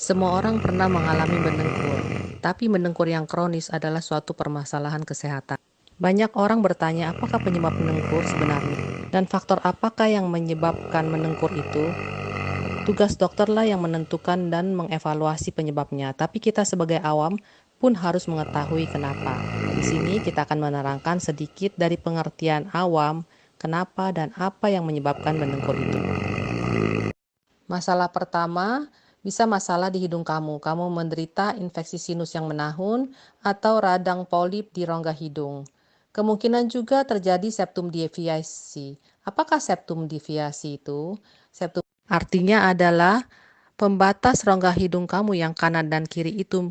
Semua orang pernah mengalami mendengkur, tapi mendengkur yang kronis adalah suatu permasalahan kesehatan. Banyak orang bertanya apakah penyebab mendengkur sebenarnya, dan faktor apakah yang menyebabkan mendengkur itu. Tugas dokterlah yang menentukan dan mengevaluasi penyebabnya, tapi kita sebagai awam pun harus mengetahui kenapa. Di sini kita akan menerangkan sedikit dari pengertian awam, kenapa dan apa yang menyebabkan mendengkur itu. Masalah pertama, bisa masalah di hidung kamu. Kamu menderita infeksi sinus yang menahun atau radang polip di rongga hidung. Kemungkinan juga terjadi septum deviasi. Apakah septum deviasi itu? Septum artinya adalah pembatas rongga hidung kamu yang kanan dan kiri itu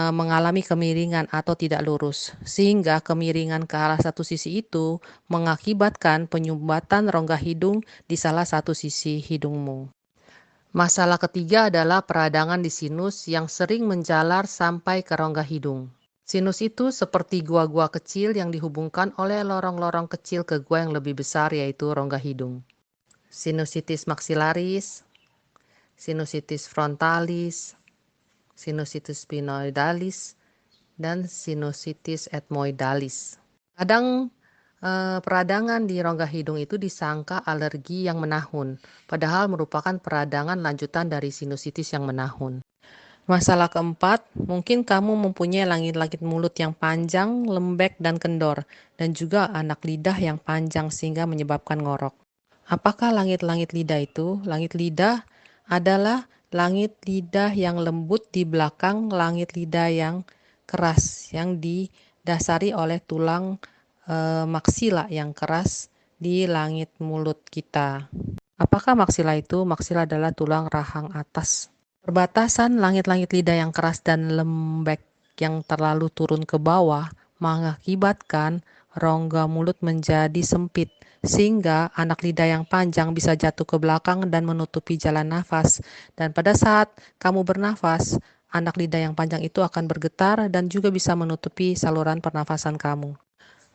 mengalami kemiringan atau tidak lurus, sehingga kemiringan ke arah satu sisi itu mengakibatkan penyumbatan rongga hidung di salah satu sisi hidungmu. Masalah ketiga adalah peradangan di sinus yang sering menjalar sampai ke rongga hidung. Sinus itu seperti gua-gua kecil yang dihubungkan oleh lorong-lorong kecil ke gua yang lebih besar, yaitu rongga hidung. Sinusitis maxillaris, sinusitis frontalis, sinusitis sphenoidalis, dan sinusitis ethmoidalis. Kadang peradangan di rongga hidung itu disangka alergi yang menahun, padahal merupakan peradangan lanjutan dari sinusitis yang menahun. Masalah keempat, mungkin kamu mempunyai langit-langit mulut yang panjang, lembek, dan kendor, dan juga anak lidah yang panjang sehingga menyebabkan ngorok. Apakah langit-langit lidah itu? Langit lidah adalah langit lidah yang lembut di belakang langit lidah yang keras, yang didasari oleh tulang maksila yang keras di langit mulut kita. Apakah maksila itu? Maksila adalah tulang rahang atas. Perbatasan langit-langit lidah yang keras dan lembek yang terlalu turun ke bawah mengakibatkan rongga mulut menjadi sempit, sehingga anak lidah yang panjang bisa jatuh ke belakang dan menutupi jalan nafas. Dan pada saat kamu bernafas, anak lidah yang panjang itu akan bergetar dan juga bisa menutupi saluran pernafasan kamu.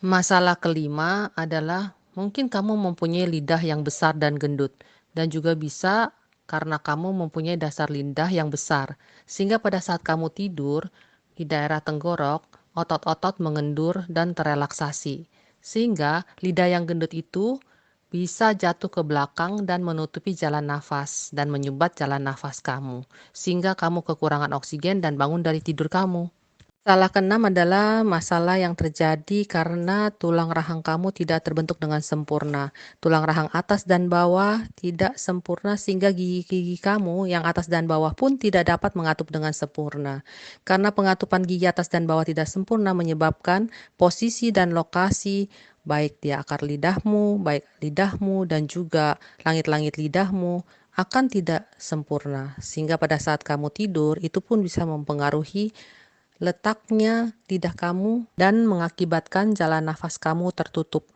Masalah kelima adalah mungkin kamu mempunyai lidah yang besar dan gendut, dan juga bisa karena kamu mempunyai dasar lidah yang besar, sehingga pada saat kamu tidur di daerah tenggorok, otot-otot mengendur dan terelaksasi, sehingga lidah yang gendut itu bisa jatuh ke belakang dan menutupi jalan nafas dan menyumbat jalan nafas kamu, sehingga kamu kekurangan oksigen dan bangun dari tidur kamu. Masalah keenam adalah masalah yang terjadi karena tulang rahang kamu tidak terbentuk dengan sempurna. Tulang rahang atas dan bawah tidak sempurna sehingga gigi-gigi kamu yang atas dan bawah pun tidak dapat mengatup dengan sempurna. Karena pengatupan gigi atas dan bawah tidak sempurna menyebabkan posisi dan lokasi baik di akar lidahmu, baik lidahmu dan juga langit-langit lidahmu akan tidak sempurna. Sehingga pada saat kamu tidur itu pun bisa mempengaruhi letaknya lidah kamu dan mengakibatkan jalan nafas kamu tertutup.